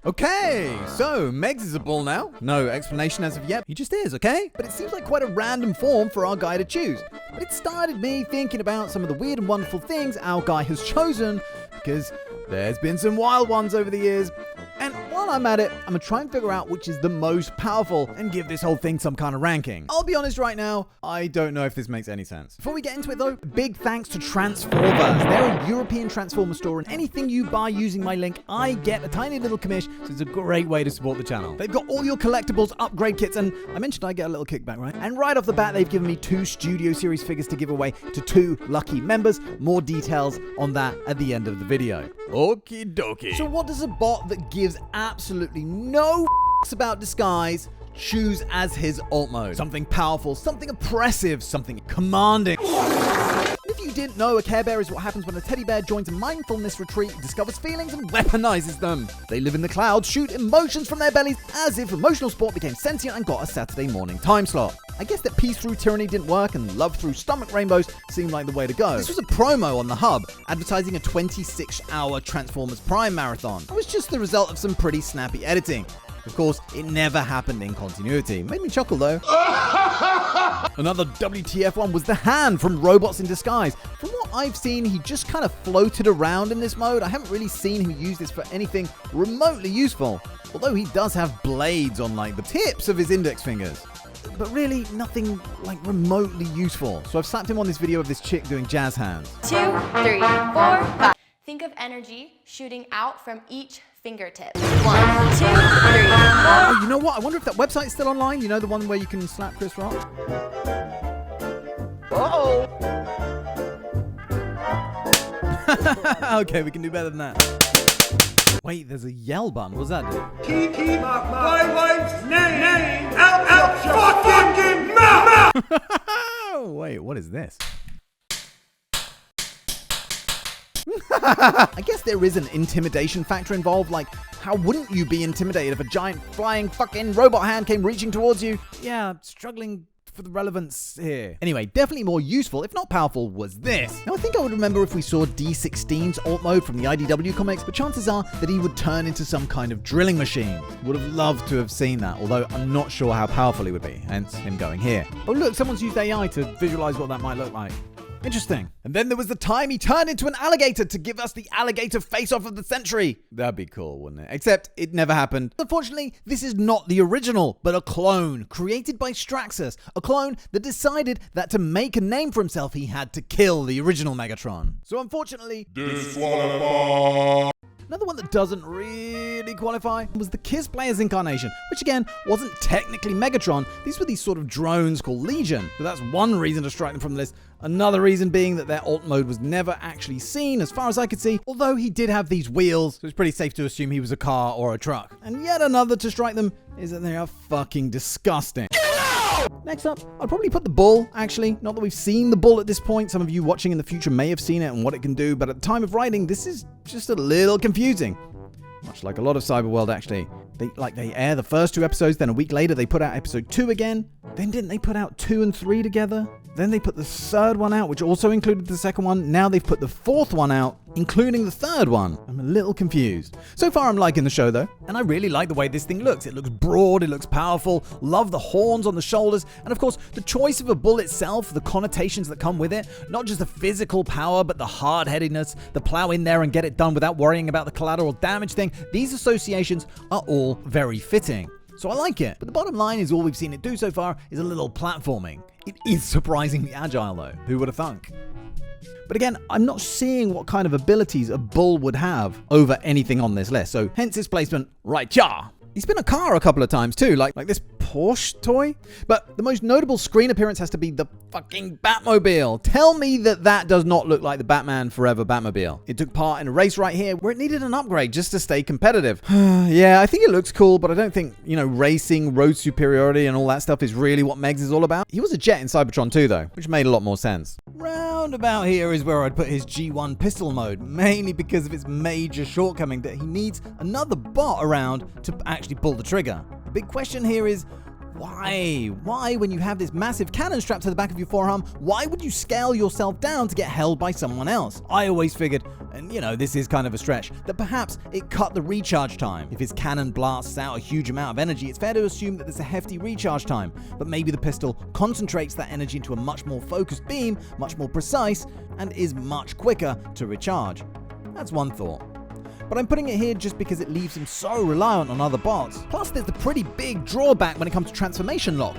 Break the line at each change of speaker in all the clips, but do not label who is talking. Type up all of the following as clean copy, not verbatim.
Okay, so Megs is a bull now. No explanation as of yet. He just is, okay? But it seems like quite a random form for our guy to choose. But it started me thinking about some of the weird and wonderful things our guy has chosen, because there's been some wild ones over the years. And while I'm at it, I'm going to try and figure out which is the most powerful and give this whole thing some kind of ranking. I'll be honest right now, I don't know if this makes any sense. Before we get into it though, big thanks to Transformers. They're a European Transformer store, and anything you buy using my link, I get a tiny little commish, so it's a great way to support the channel. They've got all your collectibles, upgrade kits, and I mentioned I get a little kickback, right? And right off the bat, they've given me 2 Studio Series figures to give away to 2 lucky members. More details on that at the end of the video. Okie dokie. So what does a bot that gives absolutely no about disguise choose as his alt mode? Something powerful, something oppressive, something commanding. If you didn't know, a Care Bear is what happens when a teddy bear joins a mindfulness retreat, discovers feelings, and weaponizes them. They live in the clouds, shoot emotions from their bellies, as if emotional sport became sentient and got a Saturday morning time slot. I guess that peace through tyranny didn't work and love through stomach rainbows seemed like the way to go. This was a promo on the hub, advertising a 26-hour Transformers Prime marathon. It was just the result of some pretty snappy editing. Of course, it never happened in continuity. Made me chuckle though. Another WTF one was the hand from Robots in Disguise. From what I've seen, he just kind of floated around in this mode. I haven't really seen him use this for anything remotely useful. Although he does have blades on like the tips of his index fingers. But really nothing like remotely useful. So I've slapped him on this video of this chick doing jazz hands. 2, 3, 4, 5.
Think of energy shooting out from each fingertip. 1, 2, 3, 4.
Oh, you know what? I wonder if that website's still online. You know, the one where you can slap Chris Rock?
Uh-oh.
Okay, we can do better than that. Wait, there's a yell button. What does that do?
Keep my wife's name out your fucking mouth!
Wait, what is this? I guess there is an intimidation factor involved. Like, how wouldn't you be intimidated if a giant flying fucking robot hand came reaching towards you? Yeah, struggling for the relevance here. Anyway, definitely more useful, if not powerful, was this. Now, I think I would remember if we saw D16's alt mode from the IDW comics, but chances are that he would turn into some kind of drilling machine. Would have loved to have seen that, although I'm not sure how powerful he would be, hence him going here. Oh look, someone's used AI to visualize what that might look like. Interesting. And then there was the time he turned into an alligator to give us the alligator face-off of the century. That'd be cool, wouldn't it? Except it never happened. Unfortunately, this is not the original, but a clone created by Straxus. A clone that decided that to make a name for himself, he had to kill the original Megatron. So unfortunately,
Disqualified.
another one that doesn't really qualify was the Kiss Player's incarnation, which again wasn't technically Megatron. These were these sort of drones called Legion, but that's one reason to strike them from the list. Another reason being that their alt mode was never actually seen as far as I could see, although he did have these wheels, so it's pretty safe to assume he was a car or a truck. And yet another to strike them is that they are fucking disgusting. Next up, I'd probably put the bull, actually. Not that we've seen the bull at this point. Some of you watching in the future may have seen it and what it can do, but at the time of writing, this is just a little confusing. Much like a lot of Cyberworld, actually. They air the first 2 episodes, then a week later they put out episode 2 again. Then didn't they put out 2 and 3 together? Then they put the 3rd one out, which also included the 2nd one. Now they've put the 4th one out, including the 3rd one. I'm a little confused. So far I'm liking the show though, and I really like the way this thing looks. It looks broad, it looks powerful, love the horns on the shoulders, and of course the choice of a bull itself, the connotations that come with it, not just the physical power, but the hard-headedness, the plow in there and get it done without worrying about the collateral damage thing. These associations are all very fitting. So I like it, but the bottom line is all we've seen it do so far is a little platforming. It is surprisingly agile though, who would have thunk? But again, I'm not seeing what kind of abilities a bull would have over anything on this list, so hence his placement right here. He's been a car a couple of times too, like this Porsche toy. But the most notable screen appearance has to be the fucking Batmobile. Tell me that does not look like the Batman Forever Batmobile. It took part in a race right here where it needed an upgrade just to stay competitive. Yeah, I think it looks cool, but I don't think, racing, road superiority and all that stuff is really what Megs is all about. He was a jet in Cybertron 2 though, which made a lot more sense. Round about here is where I'd put his G1 pistol mode, mainly because of its major shortcoming that he needs another bot around to actually pull the trigger. The big question here is, Why? Why, when you have this massive cannon strapped to the back of your forearm, why would you scale yourself down to get held by someone else? I always figured, and you know, this is kind of a stretch, that perhaps it cut the recharge time. If his cannon blasts out a huge amount of energy, it's fair to assume that there's a hefty recharge time, but maybe the pistol concentrates that energy into a much more focused beam, much more precise, and is much quicker to recharge. That's one thought. But I'm putting it here just because it leaves him so reliant on other bots. Plus, there's the pretty big drawback when it comes to transformation lock.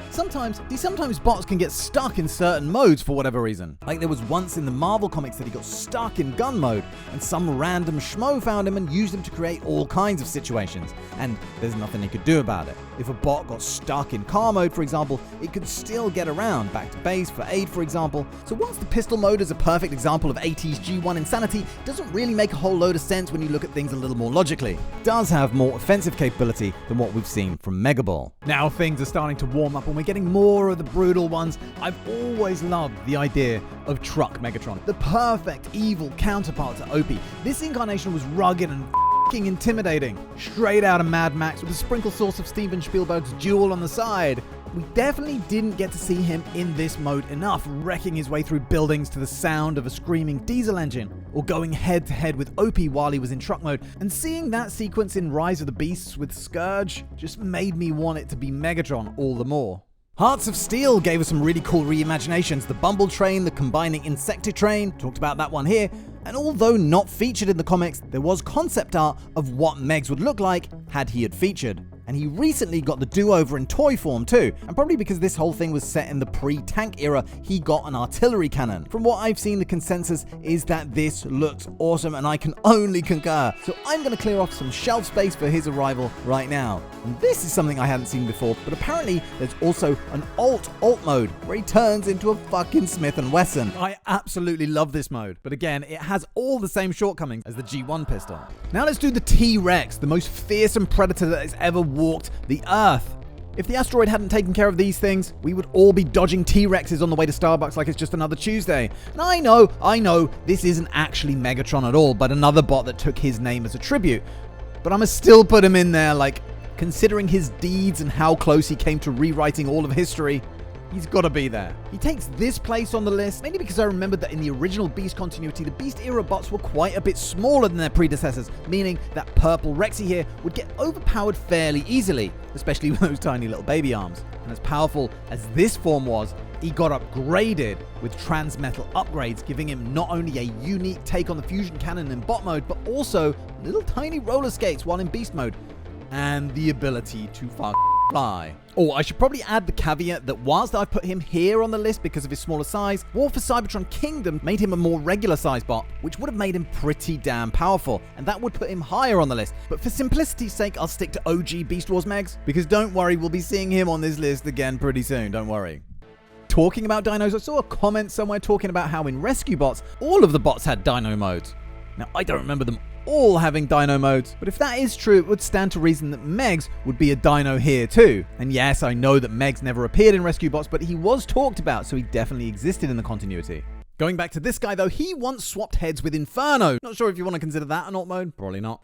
Sometimes bots can get stuck in certain modes for whatever reason. Like there was once in the Marvel comics that he got stuck in gun mode, and some random schmo found him and used him to create all kinds of situations, and there's nothing he could do about it. If a bot got stuck in car mode, for example, it could still get around, back to base for aid, for example. So whilst the pistol mode is a perfect example of 80s G1 insanity, it doesn't really make a whole load of sense when you look at things a little more logically. It does have more offensive capability than what we've seen from Megaball. Now things are starting to warm up and we're getting more of the brutal ones. I've always loved the idea of Truck Megatron, the perfect evil counterpart to OP. This incarnation was rugged and f***ing intimidating, straight out of Mad Max with a sprinkle sauce of Steven Spielberg's Duel on the side. We definitely didn't get to see him in this mode enough, wrecking his way through buildings to the sound of a screaming diesel engine, or going head to head with OP while he was in truck mode, and seeing that sequence in Rise of the Beasts with Scourge just made me want it to be Megatron all the more. Hearts of Steel gave us some really cool reimaginations. The Bumble Train, the combining Insectitrain, talked about that one here, and although not featured in the comics, there was concept art of what Megs would look like had he had featured. And he recently got the do-over in toy form too, and probably because this whole thing was set in the pre-tank era, he got an artillery cannon. From what I've seen, the consensus is that this looks awesome, and I can only concur. So I'm going to clear off some shelf space for his arrival right now. And this is something I hadn't seen before, but apparently there's also an alt mode, where he turns into a fucking Smith & Wesson. I absolutely love this mode, but again, it has all the same shortcomings as the G1 pistol. Now let's do the T-Rex, the most fearsome predator that has ever walked the Earth. If the asteroid hadn't taken care of these things, we would all be dodging T-Rexes on the way to Starbucks like it's just another Tuesday. And I know, this isn't actually Megatron at all, but another bot that took his name as a tribute. But I'ma still put him in there, like, considering his deeds and how close he came to rewriting all of history, he's gotta be there. He takes this place on the list, mainly because I remembered that in the original Beast continuity, the Beast era bots were quite a bit smaller than their predecessors, meaning that purple Rexy here would get overpowered fairly easily, especially with those tiny little baby arms. And as powerful as this form was, he got upgraded with transmetal upgrades, giving him not only a unique take on the fusion cannon in bot mode, but also little tiny roller skates while in beast mode, and the ability to fly. Oh, I should probably add the caveat that whilst I've put him here on the list because of his smaller size, War for Cybertron Kingdom made him a more regular size bot, which would have made him pretty damn powerful, and that would put him higher on the list. But for simplicity's sake, I'll stick to OG Beast Wars Megs, because don't worry, we'll be seeing him on this list again pretty soon, don't worry. Talking about dinos, I saw a comment somewhere talking about how in Rescue Bots, all of the bots had dino modes. Now, I don't remember them all having dino modes, but if that is true, it would stand to reason that Megs would be a dino here too. And yes, I know that Megs never appeared in Rescue Bots, but he was talked about, so he definitely existed in the continuity. Going back to this guy though, he once swapped heads with Inferno. Not sure if you want to consider that an alt mode, probably not.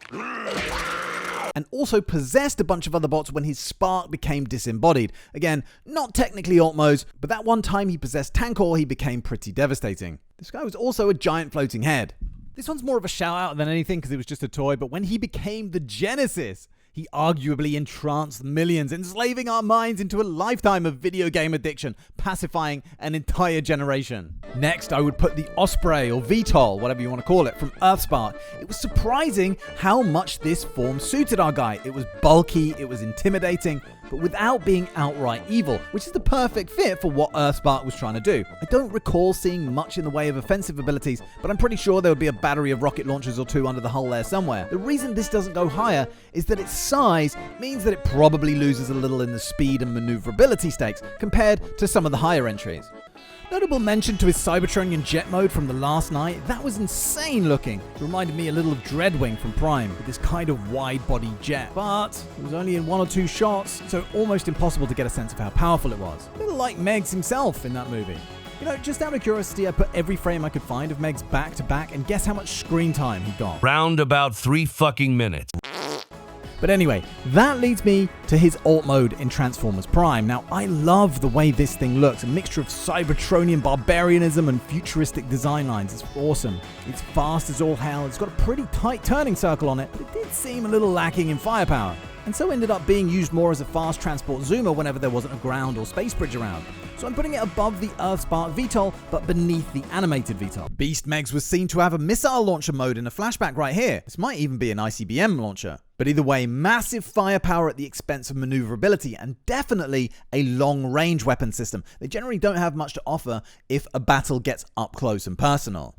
And also possessed a bunch of other bots when his spark became disembodied. Again, not technically alt modes, but that one time he possessed Tankor, he became pretty devastating. This guy was also a giant floating head. This one's more of a shout out than anything because it was just a toy, but when he became the Genesis, he arguably entranced millions, enslaving our minds into a lifetime of video game addiction, pacifying an entire generation. Next, I would put the Osprey, or VTOL, whatever you want to call it, from Earthspark. It was surprising how much this form suited our guy. It was bulky, it was intimidating, but without being outright evil, which is the perfect fit for what Earthspark was trying to do. I don't recall seeing much in the way of offensive abilities, but I'm pretty sure there would be a battery of rocket launchers or two under the hull there somewhere. The reason this doesn't go higher is that its size means that it probably loses a little in the speed and maneuverability stakes compared to some of the higher entries. Notable mention to his Cybertronian jet mode from the last night. That was insane looking. It reminded me a little of Dreadwing from Prime, with this kind of wide-body jet. But it was only in 1 or 2 shots, so almost impossible to get a sense of how powerful it was. A little like Megs himself in that movie. You know, just out of curiosity, I put every frame I could find of Megs back to back, and guess how much screen time he got?
Round about 3 fucking minutes.
But anyway, that leads me to his alt mode in Transformers Prime. Now, I love the way this thing looks. A mixture of Cybertronian barbarianism and futuristic design lines. It's awesome. It's fast as all hell. It's got a pretty tight turning circle on it, but it did seem a little lacking in firepower, and so ended up being used more as a fast transport zoomer whenever there wasn't a ground or space bridge around. So I'm putting it above the Earth-Spark VTOL, but beneath the animated VTOL. Beast Megs was seen to have a missile launcher mode in a flashback right here. This might even be an ICBM launcher. But either way, massive firepower at the expense of maneuverability, and definitely a long-range weapon system. They generally don't have much to offer if a battle gets up close and personal.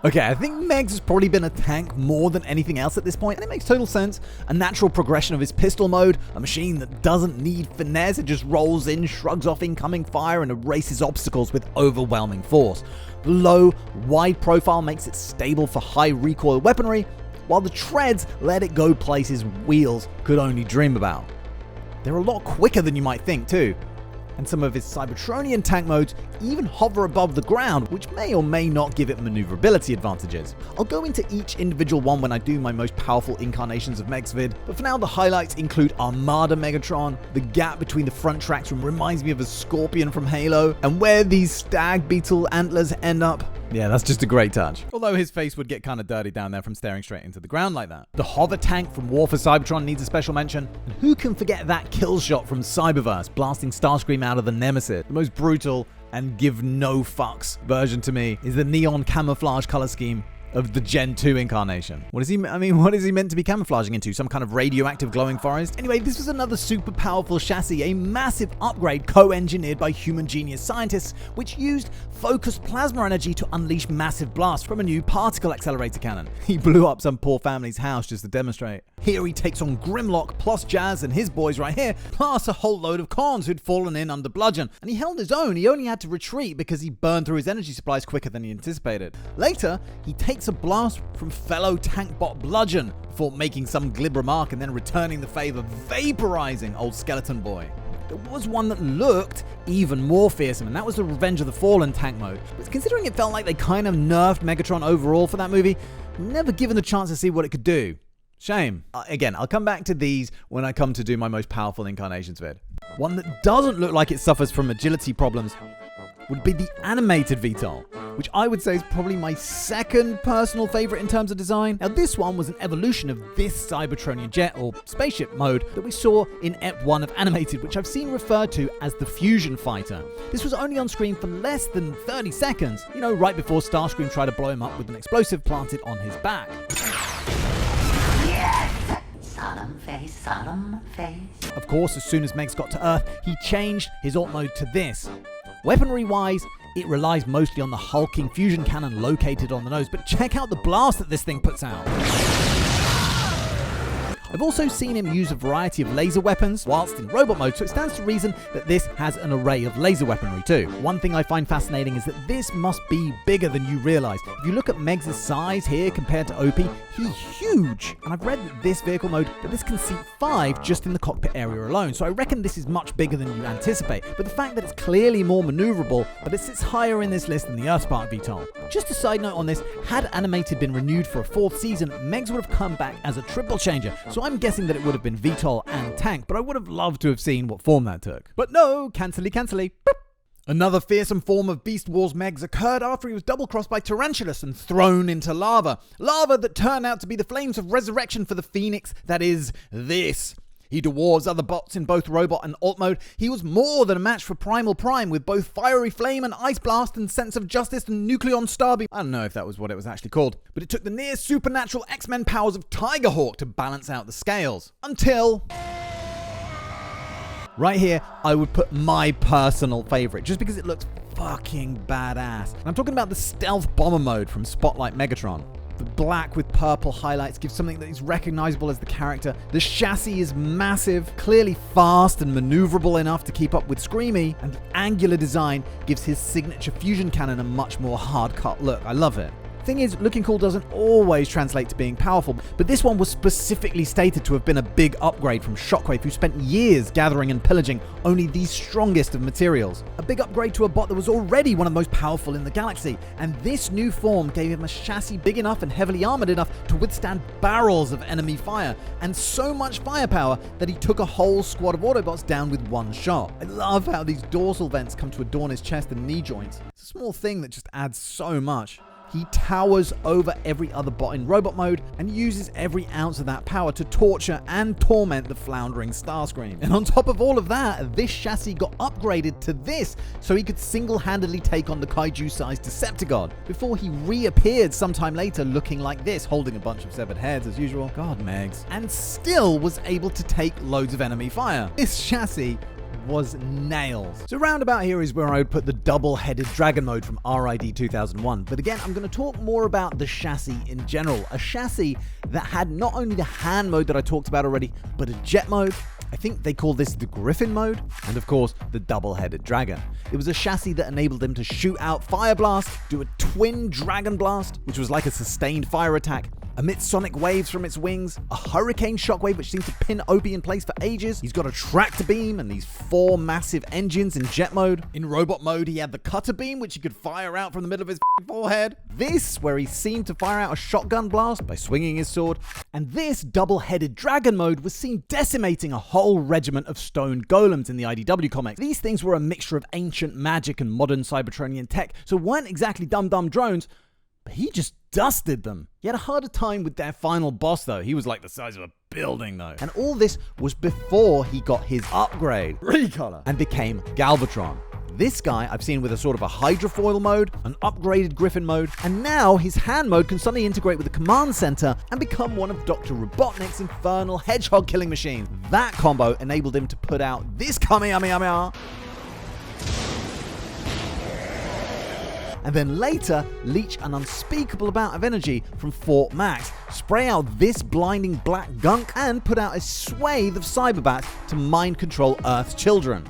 Okay, I think Megs has probably been a tank more than anything else at this point, and it makes total sense. A natural progression of his pistol mode, a machine that doesn't need finesse, it just rolls in, shrugs off incoming fire, and erases obstacles with overwhelming force. The low, wide profile makes it stable for high recoil weaponry, while the treads let it go places wheels could only dream about. They're a lot quicker than you might think too. And some of his Cybertronian tank modes even hover above the ground, which may or may not give it maneuverability advantages. I'll go into each individual one when I do my most powerful incarnations of Megs vid, but for now the highlights include Armada Megatron, the gap between the front tracks reminds me of a scorpion from Halo, and where these stag beetle antlers end up. Yeah, that's just a great touch. Although his face would get kind of dirty down there from staring straight into the ground like that. The hover tank from War for Cybertron needs a special mention. And who can forget that kill shot from Cyberverse, blasting Starscream out of the Nemesis? The most brutal and give no fucks version to me is the neon camouflage color scheme of the Gen 2 incarnation. What is he meant to be camouflaging into? Some kind of radioactive glowing forest? Anyway, this was another super powerful chassis, a massive upgrade co-engineered by human genius scientists, which used focused plasma energy to unleash massive blasts from a new particle accelerator cannon. He blew up some poor family's house just to demonstrate. Here he takes on Grimlock plus Jazz and his boys right here, plus a whole load of cons who'd fallen in under Bludgeon. And he held his own. He only had to retreat because he burned through his energy supplies quicker than he anticipated. Later, he takes a blast from fellow tank bot Bludgeon before making some glib remark and then returning the favor, vaporizing old Skeleton Boy. There was one that looked even more fearsome, and that was the Revenge of the Fallen tank mode. But considering it felt like they kind of nerfed Megatron overall for that movie, never given the chance to see what it could do. Shame. Again, I'll come back to these when I come to do my most powerful incarnations vid. One that doesn't look like it suffers from agility problems would be the animated VTOL, which I would say is probably my second personal favorite in terms of design. Now, this one was an evolution of this Cybertronian jet or spaceship mode that we saw in Ep 1 of Animated, which I've seen referred to as the Fusion Fighter. This was only on screen for less than 30 seconds, right before Starscream tried to blow him up with an explosive planted on his back.
Yes! Solemn face.
Of course, as soon as Megs got to Earth, he changed his alt mode to this. Weaponry-wise, it relies mostly on the hulking fusion cannon located on the nose, but check out the blast that this thing puts out. I've also seen him use a variety of laser weapons whilst in robot mode, so it stands to reason that this has an array of laser weaponry too. One thing I find fascinating is that this must be bigger than you realize. If you look at Megs' size here compared to OP, he's huge. And I've read that this vehicle mode, that this can seat 5 just in the cockpit area alone, so I reckon this is much bigger than you anticipate. But the fact that it's clearly more maneuverable, but it sits higher in this list than the Earth-Spark VTOL. Just a side note on this, had Animated been renewed for a 4th season, Megs would have come back as a triple changer, so I'm guessing that it would have been VTOL and tank, but I would have loved to have seen what form that took. But no, cancely. Boop. Another fearsome form of Beast Wars Megs occurred after he was double-crossed by Tarantulas and thrown into lava. Lava that turned out to be the flames of resurrection for the Phoenix that is this. He dwarves other bots in both robot and alt mode. He was more than a match for Primal Prime with both Fiery Flame and Ice Blast and Sense of Justice and Nucleon Starbeam. I don't know if that was what it was actually called, but it took the near supernatural X-Men powers of Tigerhawk to balance out the scales. Until... right here, I would put my personal favorite, just because it looks fucking badass. And I'm talking about the Stealth Bomber mode from Spotlight Megatron. The black with purple highlights gives something that is recognizable as the character. The chassis is massive, clearly fast and maneuverable enough to keep up with Screamy, and the angular design gives his signature fusion cannon a much more hard-cut look. I love it. Thing is, looking cool doesn't always translate to being powerful, but this one was specifically stated to have been a big upgrade from Shockwave, who spent years gathering and pillaging only the strongest of materials. A big upgrade to a bot that was already one of the most powerful in the galaxy, and this new form gave him a chassis big enough and heavily armored enough to withstand barrels of enemy fire, and so much firepower that he took a whole squad of Autobots down with one shot. I love how these dorsal vents come to adorn his chest and knee joints. It's a small thing that just adds so much. He towers over every other bot in robot mode and uses every ounce of that power to torture and torment the floundering Starscream. And on top of all of that, this chassis got upgraded to this so he could single-handedly take on the kaiju-sized Decepticon before he reappeared sometime later looking like this, holding a bunch of severed heads as usual. God, Megs. And still was able to take loads of enemy fire. This chassis was nails. So round about here is where I would put the Double-Headed Dragon mode from RID 2001. But again, I'm going to talk more about the chassis in general. A chassis that had not only the hand mode that I talked about already, but a jet mode. I think they call this the Griffin mode, and of course, the Double-Headed Dragon. It was a chassis that enabled him to shoot out Fire Blast, do a twin Dragon Blast, which was like a sustained fire attack, emit sonic waves from its wings, a hurricane shockwave which seemed to pin Opie in place for ages. He's got a tractor beam and these 4 massive engines in jet mode. In robot mode, he had the cutter beam which he could fire out from the middle of his forehead. This, where he seemed to fire out a shotgun blast by swinging his sword. And this Double-Headed Dragon mode was seen decimating a whole regiment of stone golems in the IDW comics. These things were a mixture of ancient magic and modern Cybertronian tech, so weren't exactly dumb drones, but he just dusted them. He had a harder time with their final boss though. He was like the size of a building though. And all this was before he got his upgrade, recolor, and became Galvatron. This guy I've seen with a sort of a hydrofoil mode, an upgraded Griffin mode, and now his hand mode can suddenly integrate with the command center and become one of Dr. Robotnik's infernal hedgehog killing machines. That combo enabled him to put out this Kamehameha, and then later leech an unspeakable amount of energy from Fort Max, spray out this blinding black gunk, and put out a swathe of cyberbats to mind control Earth's children.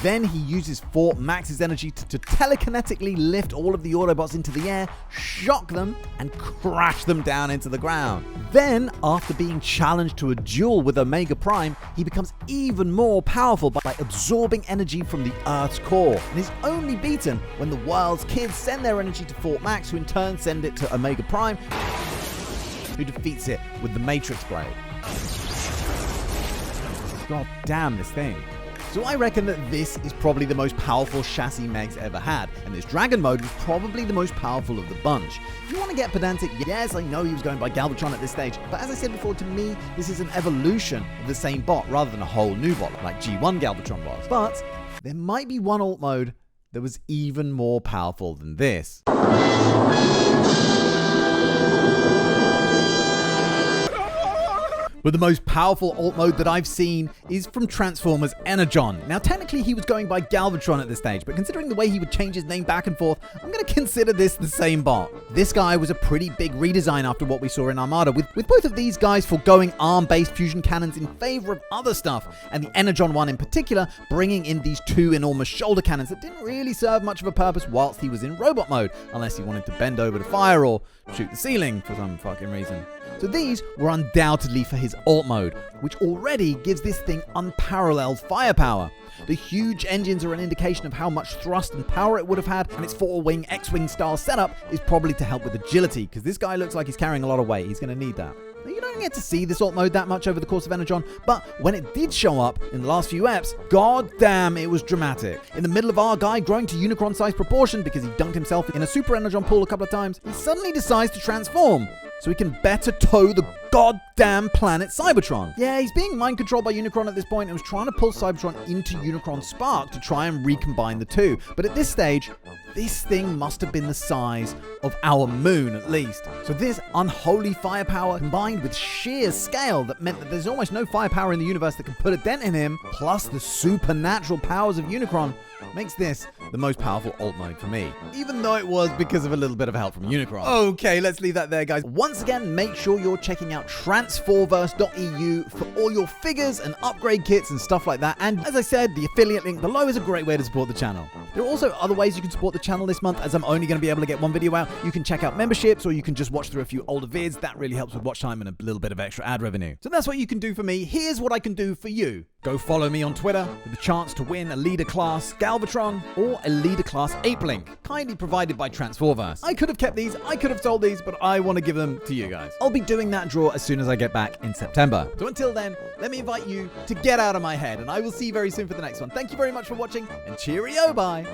Then he uses Fort Max's energy to telekinetically lift all of the Autobots into the air, shock them, and crash them down into the ground. Then, after being challenged to a duel with Omega Prime, he becomes even more powerful by absorbing energy from the Earth's core, and is only beaten when the world's kids send their energy to Fort Max, who in turn send it to Omega Prime, who defeats it with the Matrix Blade. God damn this thing. So I reckon that this is probably the most powerful chassis Meg's ever had, and this Dragon mode was probably the most powerful of the bunch. If you want to get pedantic, yes, I know he was going by Galvatron at this stage, but as I said before, to me, this is an evolution of the same bot rather than a whole new bot like G1 Galvatron was. But there might be one alt mode that was even more powerful than this. But the most powerful alt mode that I've seen is from Transformers Energon. Now, technically he was going by Galvatron at this stage, but considering the way he would change his name back and forth, I'm going to consider this the same bot. This guy was a pretty big redesign after what we saw in Armada, with both of these guys foregoing ARM-based fusion cannons in favor of other stuff, and the Energon one in particular bringing in these 2 enormous shoulder cannons that didn't really serve much of a purpose whilst he was in robot mode, unless he wanted to bend over to fire or shoot the ceiling for some fucking reason. So these were undoubtedly for his alt mode, which already gives this thing unparalleled firepower. The huge engines are an indication of how much thrust and power it would have had, and its 4-wing X-wing style setup is probably to help with agility, because this guy looks like he's carrying a lot of weight. He's going to need that. Now, you don't get to see this alt mode that much over the course of Energon, but when it did show up in the last few eps, god damn, it was dramatic. In the middle of our guy growing to Unicron-sized proportion because he dunked himself in a super Energon pool a couple of times, he suddenly decides to transform, so he can better tow the goddamn planet Cybertron. Yeah, he's being mind controlled by Unicron at this point and was trying to pull Cybertron into Unicron's spark to try and recombine the two. But at this stage, this thing must have been the size of our moon at least. So this unholy firepower combined with sheer scale that meant that there's almost no firepower in the universe that can put a dent in him, plus the supernatural powers of Unicron, makes this the most powerful alt mode for me, even though it was because of a little bit of help from Unicron. Okay, let's leave that there, guys. Once again, make sure you're checking out transforverse.eu for all your figures and upgrade kits and stuff like that. And as I said, the affiliate link below is a great way to support the channel. There are also other ways you can support the channel this month, as I'm only going to be able to get one video out. You can check out memberships, or you can just watch through a few older vids. That really helps with watch time and a little bit of extra ad revenue. So that's what you can do for me. Here's what I can do for you. Go follow me on Twitter with the chance to win a Leader Class Galvatron or a Leader Class Ape Link, kindly provided by Transforverse. I could have kept these, I could have sold these, but I want to give them to you guys. I'll be doing that draw as soon as I get back in September. So until then, let me invite you to get out of my head, and I will see you very soon for the next one. Thank you very much for watching, and cheerio, bye.